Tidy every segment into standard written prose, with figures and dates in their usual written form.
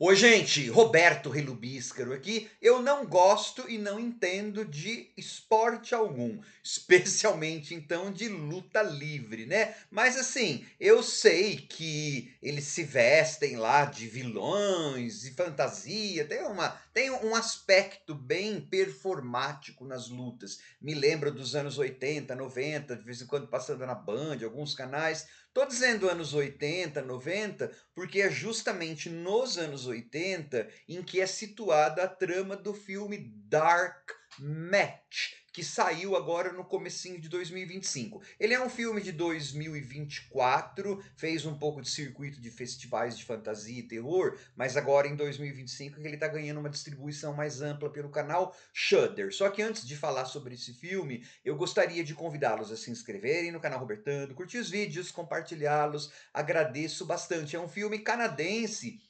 Oi, gente, Roberto Relubíscaro aqui. Eu não gosto e não entendo de esporte algum, especialmente então de luta livre, né? Mas assim, eu sei que eles se vestem lá de vilões e fantasia, tem um aspecto bem performático nas lutas. Me lembro dos anos 80, 90, de vez em quando passando na Band, alguns canais. Tô dizendo anos 80, 90, porque é justamente nos anos 80 em que é situada a trama do filme Dark Match, que saiu agora no comecinho de 2025. Ele é um filme de 2024, fez um pouco de circuito de festivais de fantasia e terror, mas agora em 2025 ele está ganhando uma distribuição mais ampla pelo canal Shudder. Só que antes de falar sobre esse filme, eu gostaria de convidá-los a se inscreverem no canal Robertando, curtir os vídeos, compartilhá-los. Agradeço bastante. É um filme canadense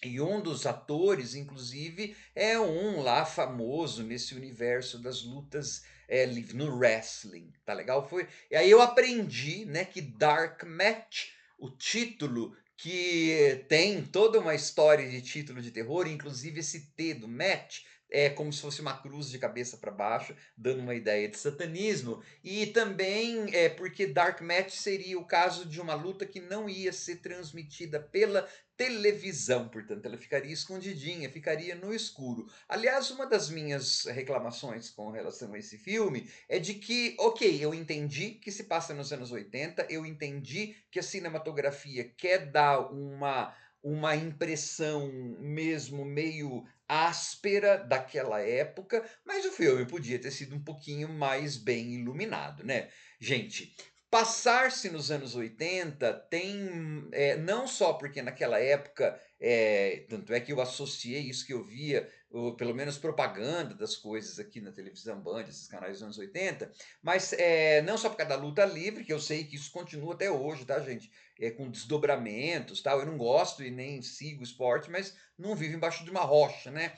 e um dos atores, inclusive, é um lá famoso nesse universo das lutas no wrestling, tá legal? E aí eu aprendi, né, que Dark Match, o título que tem toda uma história de título de terror, inclusive esse T do match é como se fosse uma cruz de cabeça para baixo, dando uma ideia de satanismo. E também é porque Dark Match seria o caso de uma luta que não ia ser transmitida pela televisão, portanto, ela ficaria escondidinha, ficaria no escuro. Aliás, uma das minhas reclamações com relação a esse filme é de que, ok, eu entendi que se passa nos anos 80, eu entendi que a cinematografia quer dar uma impressão mesmo meio áspera daquela época, mas o filme podia ter sido um pouquinho mais bem iluminado, né? Gente, passar-se nos anos 80 tem, não só porque naquela época, tanto é que eu associei isso que eu via, ou pelo menos propaganda das coisas aqui na televisão Band, esses canais dos anos 80, mas não só por causa da luta livre, que eu sei que isso continua até hoje, tá, gente? Com desdobramentos, tal. Eu não gosto e nem sigo esporte, mas não vivo embaixo de uma rocha, né?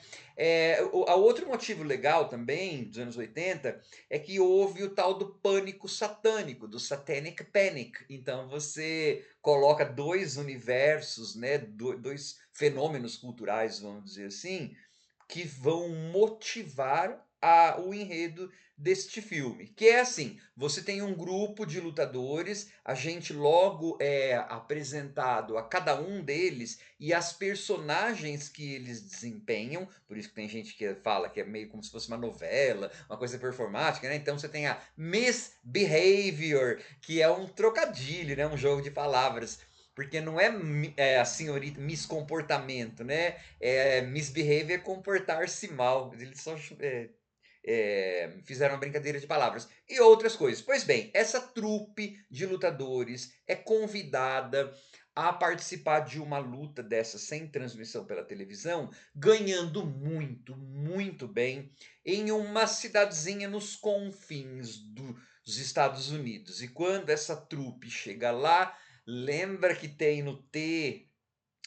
A outro motivo legal também dos anos 80 é que houve o tal do pânico satânico, do Satanic Panic. Então você coloca dois universos, né, dois fenômenos culturais, vamos dizer assim, que vão motivar o enredo deste filme. Que é assim: você tem um grupo de lutadores, a gente logo é apresentado a cada um deles e as personagens que eles desempenham. Por isso que tem gente que fala que é meio como se fosse uma novela, uma coisa performática, né? Então você tem a Miss Behavior, que é um trocadilho, né? Um jogo de palavras. Porque não a senhorita miscomportamento, né? Misbehave é comportar-se mal. Eles só fizeram uma brincadeira de palavras. E outras coisas. Pois bem, essa trupe de lutadores é convidada a participar de uma luta dessa sem transmissão pela televisão, ganhando muito, muito bem em uma cidadezinha nos confins dos Estados Unidos. E quando essa trupe chega lá, lembra que tem no T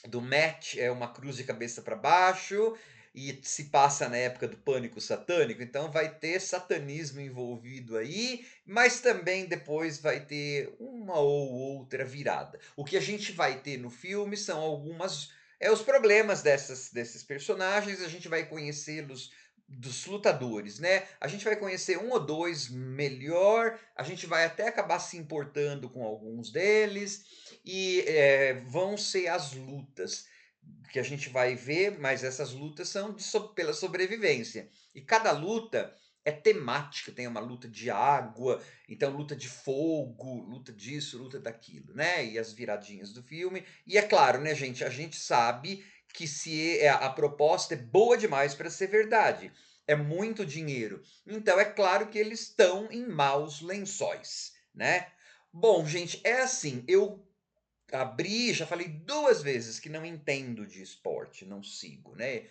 do match é uma cruz de cabeça para baixo e se passa na época do pânico satânico, então vai ter satanismo envolvido aí, mas também depois vai ter uma ou outra virada. O que a gente vai ter no filme são algumas os problemas desses personagens, a gente vai conhecê-los dos lutadores, né? A gente vai conhecer um ou dois melhor, a gente vai até acabar se importando com alguns deles, e vão ser as lutas que a gente vai ver, mas essas lutas são pela sobrevivência. E cada luta é temática, tem uma luta de água, então luta de fogo, luta disso, luta daquilo, né? E as viradinhas do filme. E é claro, né, gente? A gente sabe que se a proposta é boa demais para ser verdade. É muito dinheiro. Então é claro que eles estão em maus lençóis, né? Bom, gente, é assim, eu abri, já falei 2 vezes que não entendo de esporte, não sigo, né.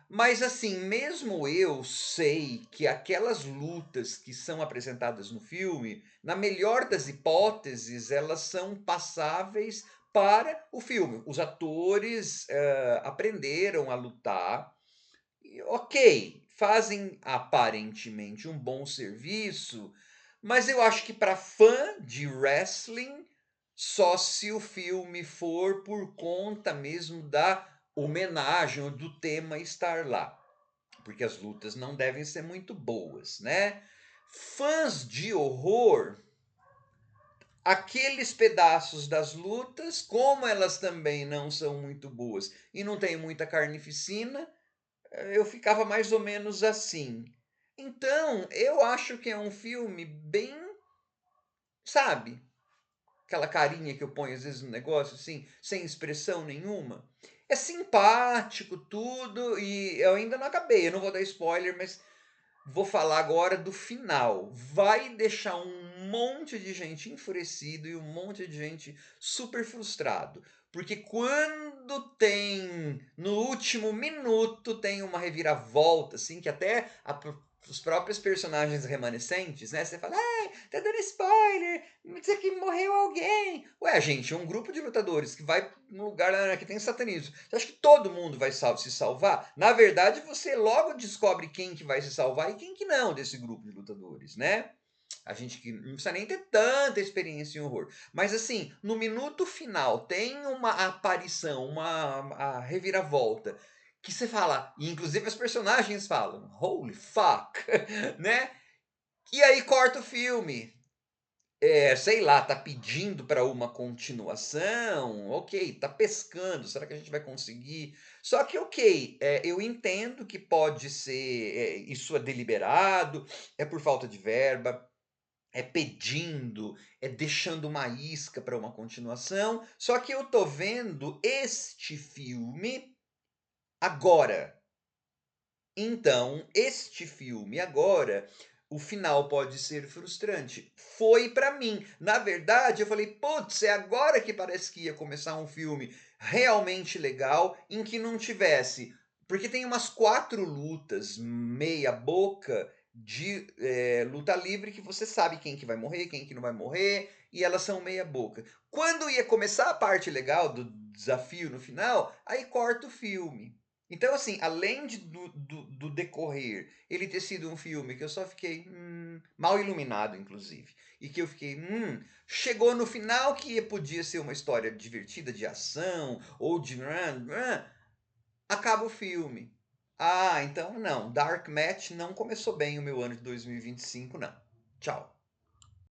Mas assim, mesmo eu sei que aquelas lutas que são apresentadas no filme, na melhor das hipóteses, elas são passáveis para o filme. Os atores, aprenderam a lutar e ok, fazem aparentemente um bom serviço, mas eu acho que para fã de wrestling, só se o filme for por conta mesmo da homenagem ou do tema estar lá, porque as lutas não devem ser muito boas, né. Fãs de horror, aqueles pedaços das lutas, como elas também não são muito boas e não tem muita carnificina, eu ficava mais ou menos assim. Então, eu acho que é um filme bem, sabe, aquela carinha que eu ponho às vezes no negócio, assim, sem expressão nenhuma. É simpático tudo e eu ainda não acabei, eu não vou dar spoiler, mas vou falar agora do final. Vai deixar um monte de gente enfurecido e um monte de gente super frustrado. Porque quando tem, no último minuto, tem uma reviravolta, assim, que até os próprios personagens remanescentes, né? Você fala, ah, tá dando spoiler, isso aqui morreu alguém. Ué, gente, é um grupo de lutadores que vai num lugar que tem satanismo. Você acha que todo mundo vai se salvar? Na verdade, você logo descobre quem que vai se salvar e quem que não desse grupo de lutadores, né? A gente que não precisa nem ter tanta experiência em horror. Mas assim, no minuto final tem uma aparição, uma a reviravolta, que você fala, e inclusive os personagens falam, holy fuck, né? E aí corta o filme. Sei lá, tá pedindo para uma continuação, ok, tá pescando, será que a gente vai conseguir? Só que ok, eu entendo que pode ser, isso é deliberado, é por falta de verba, é pedindo, é deixando uma isca para uma continuação, só que eu tô vendo este filme agora. Então, este filme agora, o final pode ser frustrante. Foi pra mim. Na verdade, eu falei: "Putz, é agora que parece que ia começar um filme realmente legal, em que não tivesse", porque tem umas 4 lutas meia boca de, luta livre que você sabe quem que vai morrer, quem que não vai morrer, e elas são meia boca. Quando ia começar a parte legal do desafio no final, aí corta o filme. Então, assim, além do decorrer, ele ter sido um filme que eu só fiquei mal iluminado, inclusive, e que eu fiquei, chegou no final que podia ser uma história divertida de ação ou de acaba o filme. Ah, então não, Dark Match não começou bem o meu ano de 2025, não. Tchau.